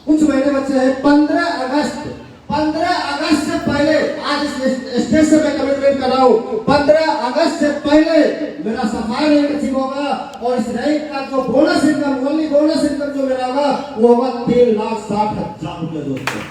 कुछ महीने बचे हैं। 15 अगस्त से पहले, आज स्टेज से मैं कमिटमेंट कर रहा हूँ, 15 अगस्त से पहले मेरा सफाई रैंक अचीव होगा और इस रैंक का जो bonus income, only bonus income जो मेरा होगा वो होगा 3,60,000 रुपये।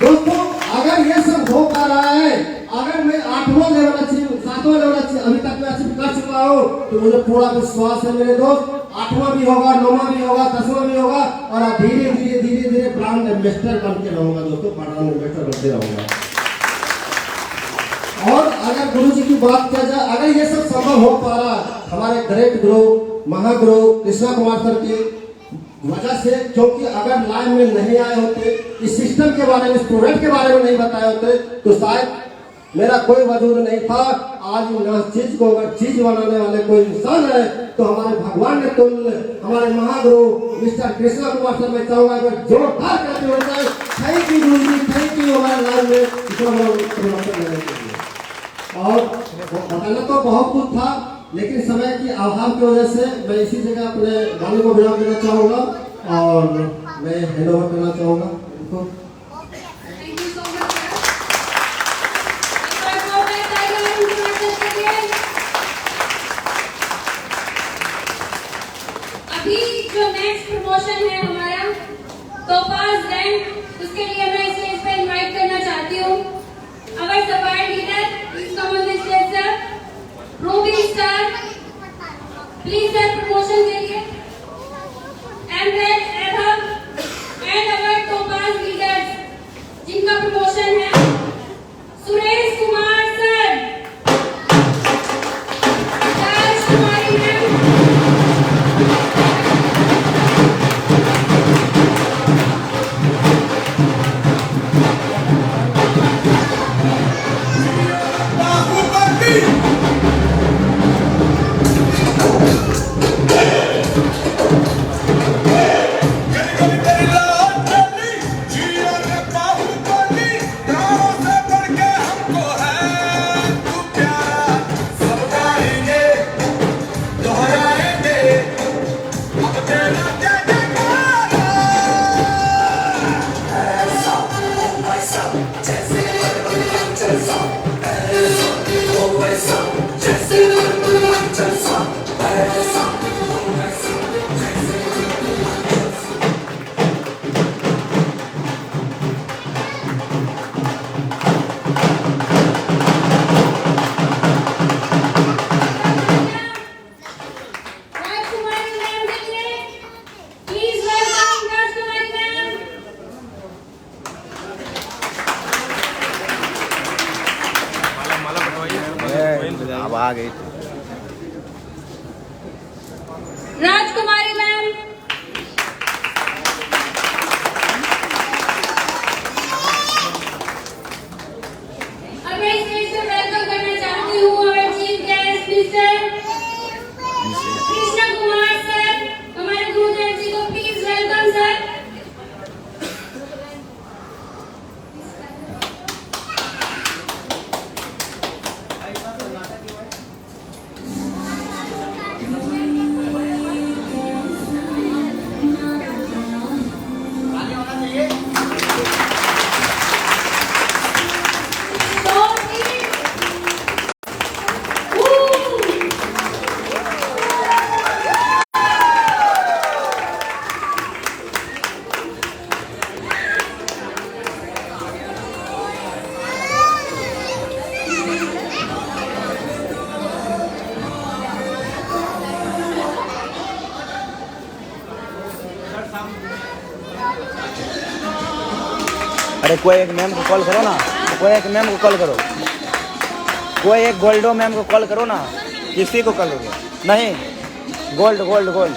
दोस्तों अगर ये सब हो पा रहा है, अगर मैं 8वां लेवल अचीव, 7वां लेवल अभी तक मैं अचीव कर चुका हूँ, तो मुझे पूरा विश्वास है मेरे दोस्त, 8वां भी होगा, 9वां भी होगा, 10वां भी होगा और धीरे धीरे ब्रांड एम्बेसडर बन के रहूंगा दोस्तों, ब्रांड एम्बेसडर बनते रहूंगा। और अगर गुरु जी की बात किया जाए, अगर ये सब संभव हो पा रहा हमारे ग्रेट गुरु महागुरु कृष्णा कुमार सर की वजह से, क्योंकि अगर लाइन में नहीं आए होते, इस सिस्टम के बारे में, स्टूडेंट के बारे में नहीं बताए होते, तो शायद मेरा कोई वजूद नहीं था। आज इस चीज को अगर चीज बनाने वाले कोई इंसान है तो हमारे भगवान ने तुल्य, हमारे महागुरु मिस्टर कृष्णा कुमार सर, मैं चाहूंगा अगर जोरदार करते हो जाए। Thank you Guru ji, thank you हमारे लाइन में इतना बड़ा परिवर्तन लाने के लिए। और बताना तो बहुत कुछ था, लेकिन समय की अभाव की वजह से मैं इसी जगह अपने गाने को विराम देना चाहूंगा और मैं हैंड ओवर करना चाहूंगा उनको। अभी जो नेक्स्ट प्रमोशन है हमारा टोपाज रैंक, उसके लिए मैं स्टेज पे इनवाइट करना चाहती हूँ अवर सफाई leader, please come on the stage sir. Ruby star please sir promotion के लिए। एमरेड Adam and our topaz leaders जिनका प्रमोशन है, सुरेश कुमार सर, राजकुमारी मैम, अब आ गई राजकुमारी मैम, और मैं स्टेज पे वेलकम करना चाहती हूँ हमारे chief guest mister Krishna Kumar sir, हमारे गुरुदेव जी को प्लीज वेलकम सर। अरे कोई एक मैम को कॉल करो ना, कोई एक मैम को कॉल करो, कोई एक गोल्डो मैम को कॉल करो ना, किसी को करोगे नहीं, गोल्ड गोल्ड गोल्ड।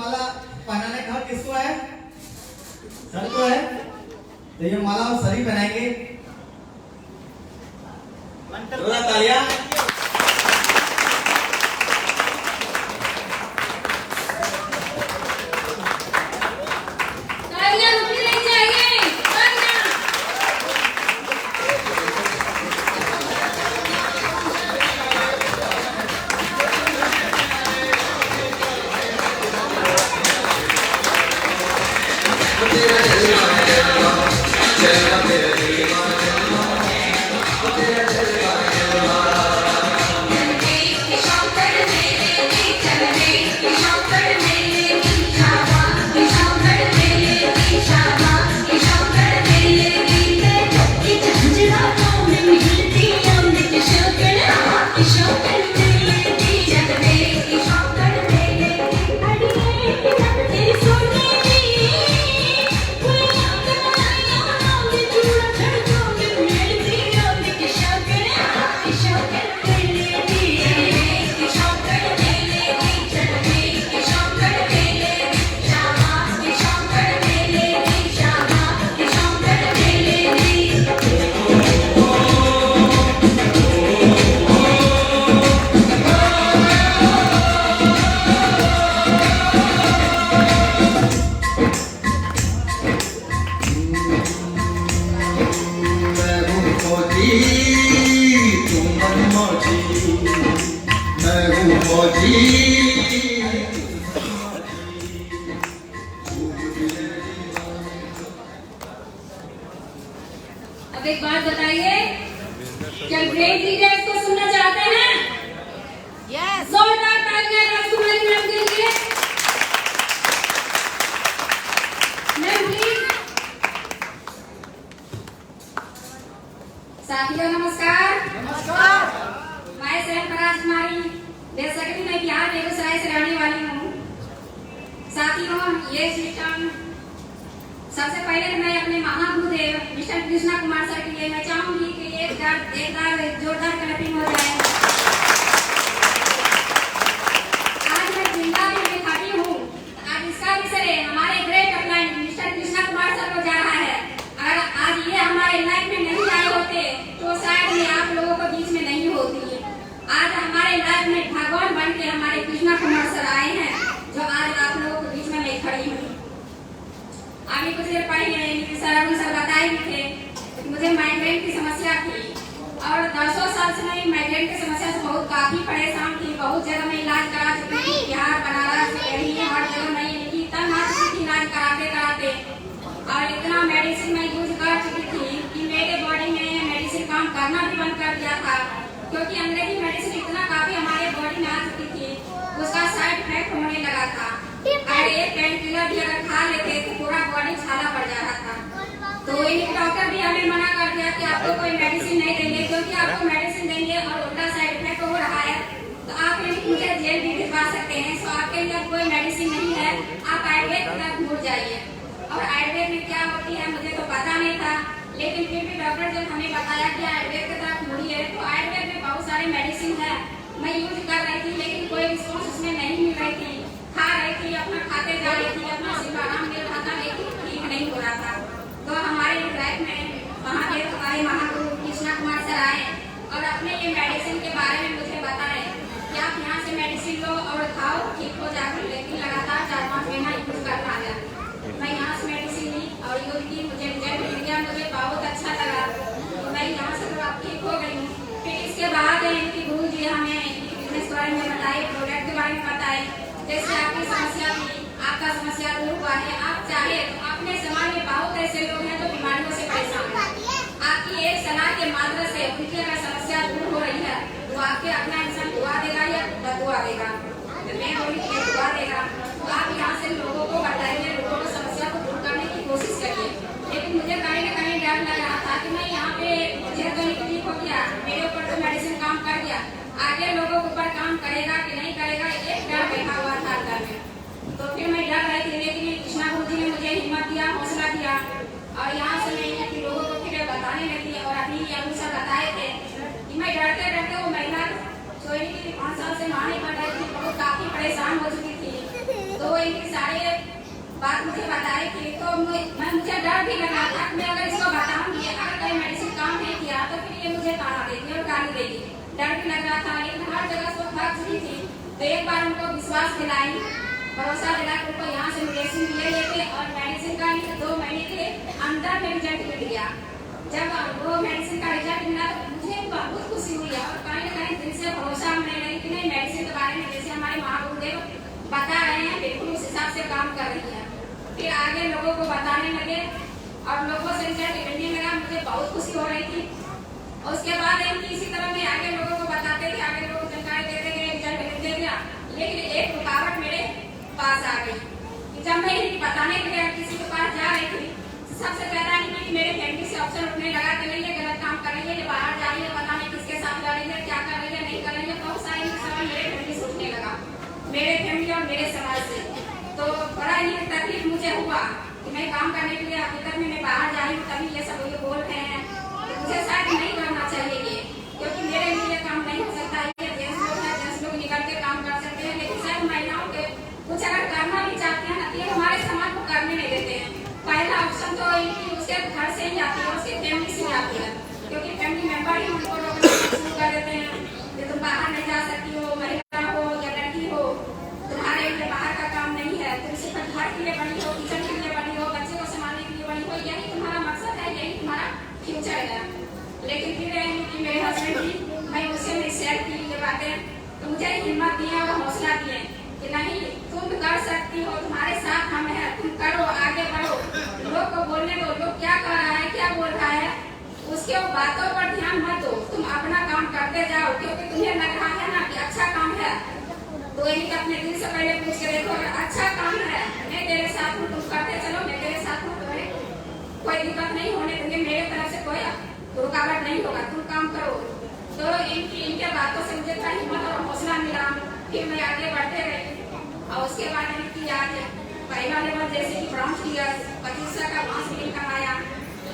माला पहनाने का हक किसको है? सर को है। तो ये माला हम सभी पहनाएंगे। जोरदार तालियां। अब एक बात बताइए, क्या ग्रेट लीडर्स को सुनना चाहते हैं? यस। जोरदार तालियां राजकुमारी मैम के लिए। Ma'am please. साथियों नमस्कार। नमस्कार। मैं सेम राजकुमारी, जैसा कि मैं बिहार बेगूसराय से रहने वाली हूँ। साथियों ये सिस्टम सबसे पहले मैं अपने महागुरुदेव मिस्टर कृष्णा कुमार सर के लिए मैं चाहूंगी कि एक बार जोरदार क्लैपिंग हो जाए। आज मैं जिंदा में खाती हूँ। आज इसका भी श्रेय हमारे great upline mister Krishna Kumar sir को जा रहा है। अगर आज ये हमारे लाइफ में नहीं आए होते तो शायद ये आप लोगों को बीच में नहीं होती। आज हमारे लाइफ में भगवान बन के हमारे कृष्णा कुमार सर आए हैं, जो आज आप लोगों के बीच में मैं खड़ी हूँ। अभी कुछ देर पहले सर बताए भी थे कि मुझे माइग्रेन की समस्या थी और 10 साल से मैं माइग्रेन की समस्या से बहुत काफी परेशान थी। बहुत जगह मैं इलाज करा चुकी थी, बिहार, बनारस, दिल्ली, हर जगह मैं इनकी तन आ चुकी थी इलाज कराते और इतना मेडिसिन मैं यूज कर चुकी थी कि मेरे बॉडी में मेडिसिन काम करना भी बंद कर दिया था, क्योंकि अंग्रेजी मेडिसिन इतना काफी हमारे बॉडी में आ चुकी थी, उसका साइड इफेक्ट होने लगा था। अगर एक पेन किलर भी अगर खा लेते तो पूरा बॉडी छाला पड़ जा रहा था। तो इन डॉक्टर भी हमें मना कर दिया कि आपको कोई मेडिसिन नहीं देंगे, क्योंकि आपको मेडिसिन देंगे और उल्टा साइड इफेक्ट हो रहा है तो आप मुझे जेल भी भिजवा सकते हैं। तो आपके लिए कोई मेडिसिन नहीं है, आप आयुर्वेद की तरफ मुड़ जाइए। और आयुर्वेद में क्या होती है मुझे तो पता नहीं था, लेकिन फिर भी डॉक्टर जब हमें बताया कि आयुर्वेद की तरफ मुड़िए, तो आयुर्वेद में बहुत सारी मेडिसिन है मैं यूज कर रही थी, लेकिन कोई रिस्पॉन्स उसमें नहीं मिल रही थी। खा रही थी, अपना खाते जा रही थी, अपना सिर्फ आराम मिल रहा था, लेकिन ठीक नहीं हो रहा था। तो हमारे लाइफ में महादेव हमारे महागुरु कृष्णा कुमार सर आए और अपने ये मेडिसिन के बारे में मुझे बताए कि आप यहाँ से मेडिसिन लो और खाओ, ठीक हो जाकर, लेकिन लगातार 4-5 महीना यूज करना है। मैं यहाँ से मेडिसिन ली और यूज की, मुझे रिजल्ट मिल गया, मुझे बहुत अच्छा लगा। मैं यहाँ से तो आप ठीक हो गई हूँ। फिर इसके बाद इनकी गुरु जी हमें बिजनेस के बारे में बताए, प्रोडक्ट के बारे में बताए, जैसे आपकी समस्या थी, आपका समस्या दूर हुआ है। आप चाहे तो अपने समाज में बहुत ऐसे लोग हैं जो बीमारियों से परेशान हैं। आपकी एक सलाह के माध्यम से उनकी अगर समस्या दूर हो रही है तो आपके अपना इंसान दुआ देगा या बदुआ देगा। तो मैं बोली कि दुआ देगा, तो आप यहाँ से लोगों को बताइए, लोगों को समस्या को दूर करने की कोशिश करिए। लेकिन मुझे कहीं न कहीं डर लग रहा था कि मैं यहाँ पे मुझे तो ठीक हो गया, मेरे ऊपर तो मेडिसिन काम कर गया, आगे लोगों के ऊपर काम करेगा कि नहीं करेगा, एक डर बैठा हुआ था अंदर में। तो फिर मैं डर रही थी, लेकिन कृष्णा गुरु जी ने मुझे हिम्मत दिया, हौसला दिया और यहाँ से मैं यहाँ के लोगों को फिर बताने लगी। और अभी अभी सर बताए थे कि मैं डरते डरते वो महिला सोई थी, 5 साल से मां नहीं बन रही थी, बहुत काफी परेशान हो चुकी थी। तो इनकी सारे बात मुझे बताई थी, तो मुझे डर भी लगा था कि मैं अगर इसको बताऊंगी, अगर कोई मेडिसिन काम नहीं किया तो फिर ये मुझे ताना देगी और गाली देगी। डर भी लग रहा था, लेकिन हर जगह से थक चुकी थी। तो एक बार उनको विश्वास दिलाई, भरोसा दिला कि उनको यहाँ से मेडिसिन ले लेते और मेडिसिन का 2 महीने के अंदर में रिजल्ट मिल गया। जब वो मेडिसिन का रिजल्ट मिला तो मुझे बहुत खुशी हुई और कहीं न कहीं दिल से भरोसा होने लगी कि नहीं, मेडिसिन के बारे में जैसे हमारे महागुरुदेव बता रहे हैं बिल्कुल उस हिसाब से काम कर रही है। फिर आगे लोगों को बताने लगे और लोगों से रिजल्ट मिलने लगा, मुझे बहुत खुशी हो रही थी। और उसके बाद इसी तरह में आगे लोगों को बताते थे, आगे लोगों को जानकारी देते गए, रिजल्ट मिलते गया। लेकिन एक रुकावट मेरे पास आ गई कि जब मैं बताने के लिए किसी के पास जा रही थी, सबसे पहला कि मेरे फैमिली से ऑप्शन उठने लगा कि नहीं ये गलत काम कर रही है, ये बाहर जा रही है, पता नहीं किसके साथ जा रही है, क्या कर रही है, नहीं कर रही है। बहुत सारे सवाल मेरे फैमिली से उठने लगा, मेरे फैमिली और मेरे समाज से। तो बड़ा ही तकलीफ मुझे हुआ कि मैं काम करने के लिए हकीकत में मैं बाहर जा रही हूँ, तभी ये सब ये बोल रहे हैं। तो मुझे शायद नहीं करना चाहिए ये, क्योंकि मेरे लिए काम नहीं हो सकता। ये जेंट्स लोग हैं, जेंट्स लोग निकल के काम कर सकते हैं, लेकिन शायद महिलाओं के कुछ अगर करना भी चाहते हैं ना, तो ये हमारे समाज को करने नहीं देते हैं। पहला ऑप्शन तो उसके घर से ही आती है, उसकी फैमिली से आती है, क्योंकि फैमिली मेंबर ही उनको लोग शुरू कर देते हैं कि तुम बाहर नहीं जा सकती हो, महिला हो या लड़की हो, तुम्हारे लिए बाहर का काम नहीं है, तुम सिर्फ घर के लिए बनी हो, किचन के लिए बनी हो, बच्चे को संभालने के लिए बनी हो, यही तुम्हारा मकसद है, यही तुम्हारा फ्यूचर है। लेकिन फिर मेरे हस्बैंड भी, मैं उससे शेयर की ये बातें, तो मुझे हिम्मत दिए और हौसला दिए कि नहीं तुम कर सकती हो, तुम्हारे साथ हम हैं, तुम करो, आगे बढ़ो, लोग को बोलने दो, लोग क्या कर रहा है, क्या बोल रहा है, उसके बातों पर ध्यान मत दो, तुम अपना काम करते जाओ। क्योंकि तुम्हें लग रहा है ना कि अच्छा काम है, तो यही अपने दिल से पहले पूछ के देखो, अगर अच्छा काम है, मैं तेरे साथ हूँ, तुम करते चलो, मैं तेरे साथ हूँ, तुम्हें कोई दिक्कत नहीं होने दूंगी, मेरे तरफ से कोई रुकावट नहीं होगा, तुम काम करो। तो इनके बातों से मुझे थोड़ा हिम्मत और हौसला मिला, फिर मैं आगे बढ़ते रही। और उसके बाद इनकी आज पहला लेवल जैसे कि ब्राउन फिगर 2500 का मास बिल कमाया।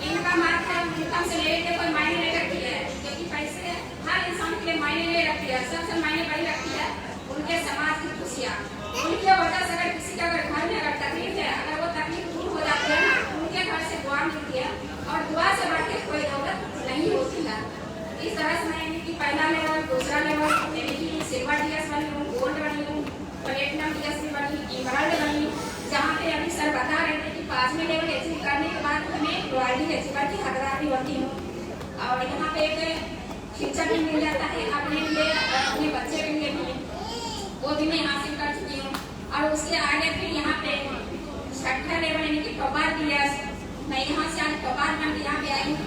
इनका मात्र इनकम से लेके कोई मायने नहीं रखती है, क्योंकि पैसे हर इंसान के लिए मायने नहीं रखती है। सबसे मायने बड़ी रखती है उनके समाज की खुशियाँ। उनके वजह से अगर किसी का अगर घर में अगर तकलीफ है, अगर वो तकलीफ दूर हो जाती है ना, उनके घर से दुआ मिलती है और दुआ से बढ़ के कोई दौलत नहीं होती है। इस तरह से मैं इनकी पहला लेवल, दूसरा लेवल, इनकी सिल्वर डीएस बनी हूँ, गोल्ड बनी हूँ, प्लेटिनम डीएस भी बनी, इमराल्ड बनी, जहाँ पे अभी सर बता रहे थे कि 5वें लेवल अचीव करने के बाद हमें रॉयल्टी अचीवर की हकदार भी होती हूँ। और यहाँ पे एक शिक्षा भी मिल जाता है अपने लिए, अपने बच्चे के लिए भी, वो भी मैं हासिल कर चुकी हूँ। और उसके आगे फिर यहाँ पे 6ठा लेवल यानी कि टॉपर डीएस, मैं यहाँ से आज टॉपर बन के यहाँ पे आई हूँ।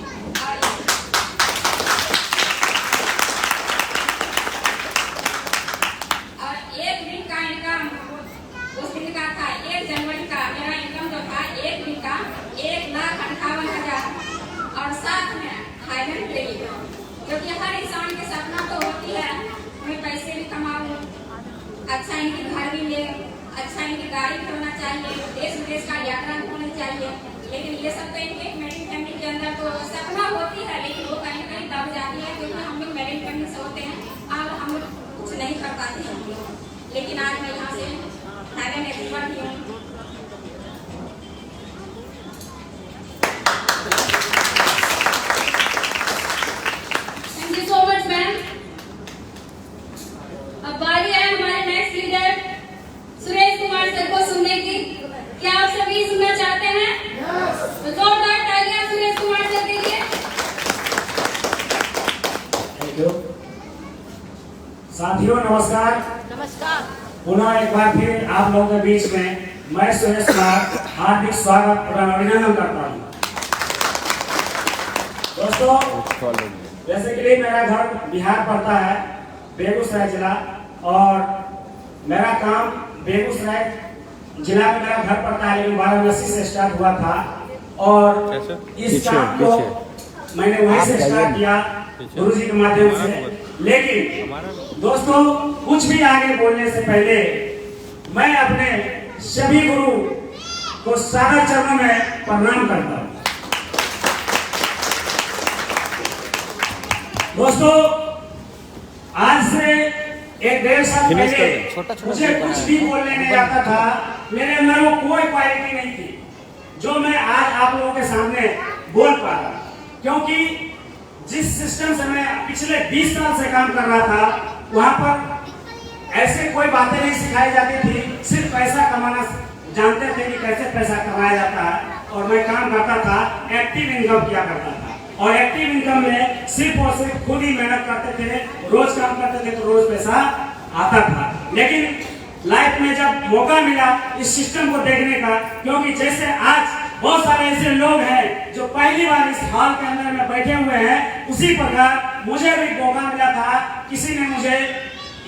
और एक दिन का इनकम उस दिन का था 1 जनवरी का, मेरा इनकम जो था एक दिन का 1,58,000 और साथ में थाईलैंड के लिए, क्योंकि हर इंसान के सपना तो होती है मैं पैसे भी कमाऊँ, अच्छा इनकी घर भी ले, अच्छा इनकी गाड़ी भी होना चाहिए, देश विदेश का यात्रा भी होनी चाहिए। लेकिन ये सब तो इनके मेरी फैमिली के अंदर तो सपना होती है, लेकिन वो कहीं कहीं दब जाती है, क्योंकि हम लोग मेरी फैमिली से होते हैं और हम लोग कुछ नहीं कर पाते हैं। लेकिन आज मैं यहाँ से थाईलैंड एक्सपर्ट भी हूँ। Thank you so much ma'am. अब बारी है हमारे next leader Suresh Kumar sir को सुनने की। क्या आप सभी सुनना चाहते हैं? तो जोरदार तालियां सुरेश कुमार सर के लिए। Thank you. साथियों नमस्कार। नमस्कार। पुनः एक बार फिर आप लोगों के बीच में मैं सुरेश कुमार हार्दिक स्वागत और अभिनंदन करता हूँ। दोस्तों, जैसे कि मेरा घर बिहार पड़ता है, बेगूसराय जिला, और मेरा काम बेगूसराय जिला में मेरा घर पड़ता है, लेकिन वाराणसी से स्टार्ट हुआ था। और इस काम को मैंने वहीं से स्टार्ट किया गुरुजी के माध्यम से। लेकिन दोस्तों, कुछ भी आगे बोलने से पहले मैं अपने सभी गुरु को सादर चरणों में प्रणाम करता हूँ। दोस्तों, आज से एक 1.5 साल Finish पहले कर दो, छोटा-छोटा मुझे बनाना कुछ है। भी बोलने नहीं आता था, मेरे अंदर वो कोई क्वालिटी नहीं थी जो मैं आज आप लोगों के सामने बोल पा रहा, क्योंकि जिस सिस्टम से मैं पिछले 20 साल से काम कर रहा था वहां पर ऐसे कोई बातें नहीं सिखाई जाती थी, सिर्फ पैसा कमाना जानते थे कि कैसे पैसा कमाया जाता है। और मैं काम करता था, एक्टिव इनकम किया करता था, और एक्टिव इनकम में सिर्फ और सिर्फ खुद ही मेहनत करते थे, रोज काम करते थे तो रोज पैसा आता था। लेकिन लाइफ में जब मौका मिला इस सिस्टम को देखने का, क्योंकि जैसे आज बहुत सारे ऐसे लोग हैं जो पहली बार इस हॉल के अंदर में बैठे हुए हैं, उसी प्रकार मुझे भी मौका मिला था, किसी ने मुझे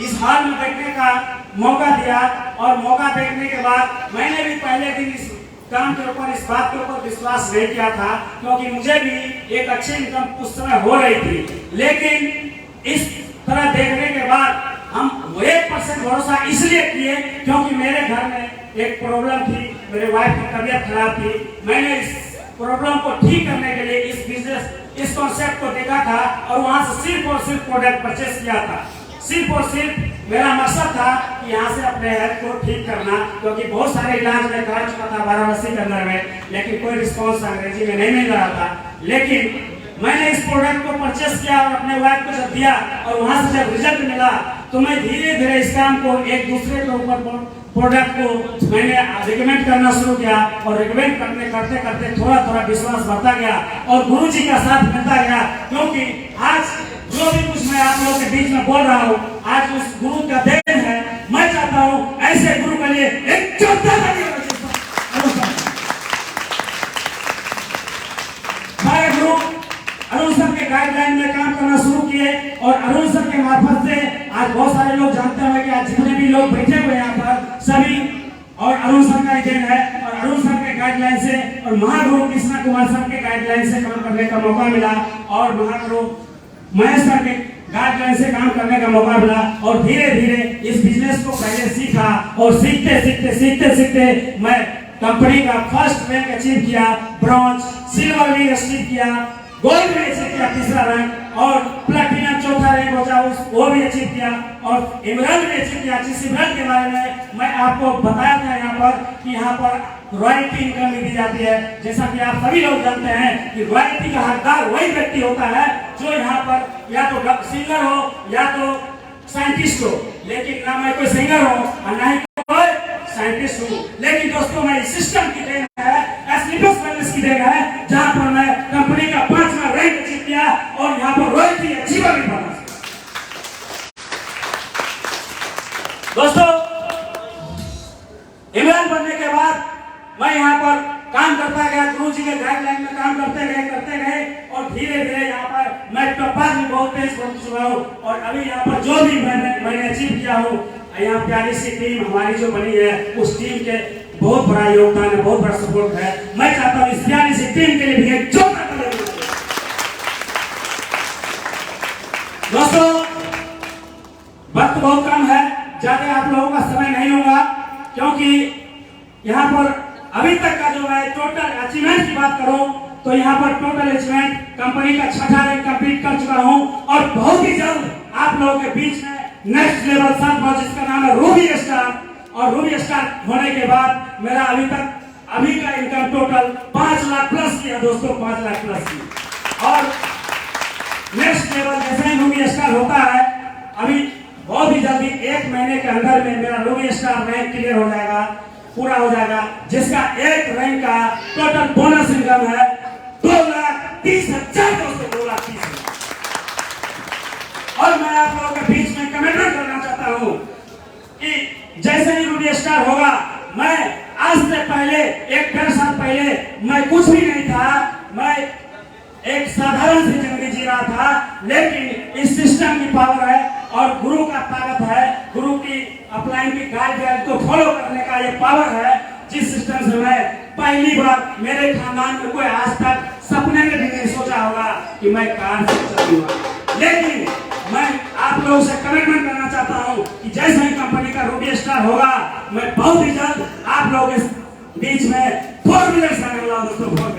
इस हॉल में बैठने का मौका दिया, और मौका देखने के बाद मैंने भी पहले दिन इस काम के ऊपर, इस बात के ऊपर विश्वास नहीं किया था, क्योंकि मुझे भी एक अच्छी इनकम उस समय हो रही थी। लेकिन इस तरह देखने के बाद हम 1% भरोसा इसलिए किए क्योंकि मेरे घर में एक प्रॉब्लम थी, मेरे वाइफ की तबीयत खराब थी। मैंने इस प्रॉब्लम को ठीक करने के लिए इस बिजनेस, इस कॉन्सेप्ट को देखा था, और वहां से सिर्फ और सिर्फ प्रोडक्ट परचेस किया था। सिर्फ और सिर्फ मेरा मकसद था कि यहाँ से अपने हेल्थ को ठीक करना, क्योंकि बहुत सारे इलाज मैं कर चुका था वाराणसी के अंदर में, लेकिन कोई रिस्पॉन्स अंग्रेजी में नहीं मिल रहा था। लेकिन मैंने इस प्रोडक्ट को परचेस किया और अपने वाइफ को जब दिया, और वहां से जब रिजल्ट मिला, तो मैं धीरे धीरे इस काम को एक दूसरे के ऊपर प्रोडक्ट को मैंने रिकमेंड करना शुरू किया, और रिकमेंड करते करते थोड़ा थोड़ा विश्वास बढ़ता गया, और गुरु जी का साथ मिलता गया। क्योंकि आज जो भी कुछ मैं आप लोगों के बीच में बोल रहा हूँ, आज उस गुरु का देन है। मैं चाहता हूँ ऐसे गुरु के लिए एक जोरदार ताली हमारे गुरु अरुण सर के गाइडलाइन में काम करना शुरू किए, और अरुण सर के मार्फत से आज बहुत सारे लोग जानते हैं कि आज जितने भी लोग बैठे हुए यहाँ पर सभी और अरुण सर का देन है, और अरुण सर के गाइडलाइन से और महागुरु कृष्णा कुमार सर के गाइडलाइन से काम करने का मौका मिला, और महागुरु महेश सर के गाइडलाइन से काम करने का मौका मिला, और धीरे धीरे इस बिजनेस को पहले सीखा, और सीखते सीखते मैं कंपनी का फर्स्ट रैंक अचीव किया, ब्रॉन्ज, सिल्वर भी अचीव किया, गोल्ड भी अचीव किया, तीसरा रैंक, और प्लैटिनम चौथा रैंक बचा वो भी अचीव किया, और इमरान भी अचीव किया। जिस इमरान के बारे में मैं आपको बताया था यहाँ पर कि यहाँ पर रॉयल्टी इनकम दी जाती है। जैसा कि आप सभी लोग जानते हैं कि रॉयल्टी का हकदार वही व्यक्ति होता है जो यहाँ पर या तो सिंगर हो या तो साइंटिस्ट हो, लेकिन ना मैं कोई सिंगर हो और ना ही कोई साइंटिस्ट हूँ। लेकिन दोस्तों मैं इस सिस्टम की देन है, एसलीपस वेलनेस की देन है, जहाँ पर मैं कंपनी का 5वां रैंक अचीव किया और यहाँ पर रॉयल्टी अचीवर भी बना। दोस्तों इमरान बनने के बाद मैं यहाँ पर काम करता गया, गुरु जी के गाइडलाइन में काम करते गए, और धीरे धीरे यहाँ पर मैं टप्पा भी बहुत तेज पहुंच चुका हूँ। और अभी यहाँ पर जो भी मैंने अचीव किया हूँ, यहाँ प्यारी सी टीम हमारी जो बनी है, उस टीम के बहुत बड़ा योगदान है, बहुत बड़ा सपोर्ट है। मैं चाहता हूँ इस प्यारी सी टीम के लिए भी एक जोरदार ताली। दोस्तों वक्त बहुत कम है, ज्यादा आप लोगों का समय नहीं होगा, क्योंकि यहाँ पर अभी तक का जो मैं टोटल अचीवमेंट की बात करूं तो यहाँ पर टोटल अचीवमेंट कंपनी का 6वां रैंक कंप्लीट कर चुका हूं, और बहुत ही जल्द आप लोगों के बीच में नेक्स्ट लेवल साथ जिसका नाम है रूबी स्टार, और रूबी स्टार होने के बाद मेरा अभी का इनकम टोटल 5 लाख प्लस की है दोस्तों, 5 लाख प्लस की। और नेक्स्ट लेवल जैसे ही रूबी स्टार होता है, अभी बहुत ही जल्दी 1 महीने के अंदर में मेरा रूबी स्टार रैंक क्लियर हो जाएगा, पूरा हो जाएगा, जिसका 1 रैंक का टोटल बोनस इनकम है 2,30,000 दोस्तों, 2,30,000। और मैं आप लोगों के बीच में कमेंटमेंट करना चाहता हूं कि जैसे ही रूबी स्टार होगा, मैं आज से पहले 1-1.5 साल पहले मैं कुछ भी नहीं था, मैं एक साधारण सी जिंदगी जी रहा था, लेकिन इस सिस्टम की पावर है और गुरु का ताकत है, गुरु की अपलाइन की गाइडलाइन को फॉलो करने का ये पावर है, जिस सिस्टम से मैं पहली बार मेरे खानदान में कोई आज तक सपने में भी नहीं सोचा होगा कि मैं कार से चलूंगा। लेकिन मैं आप लोगों से कमिटमेंट करना चाहता हूं कि जैसे ही कंपनी का रूबी स्टार होगा, मैं बहुत ही जल्द आप लोगों के बीच में 4 व्हीलर्स आने वाला हूं दोस्तों।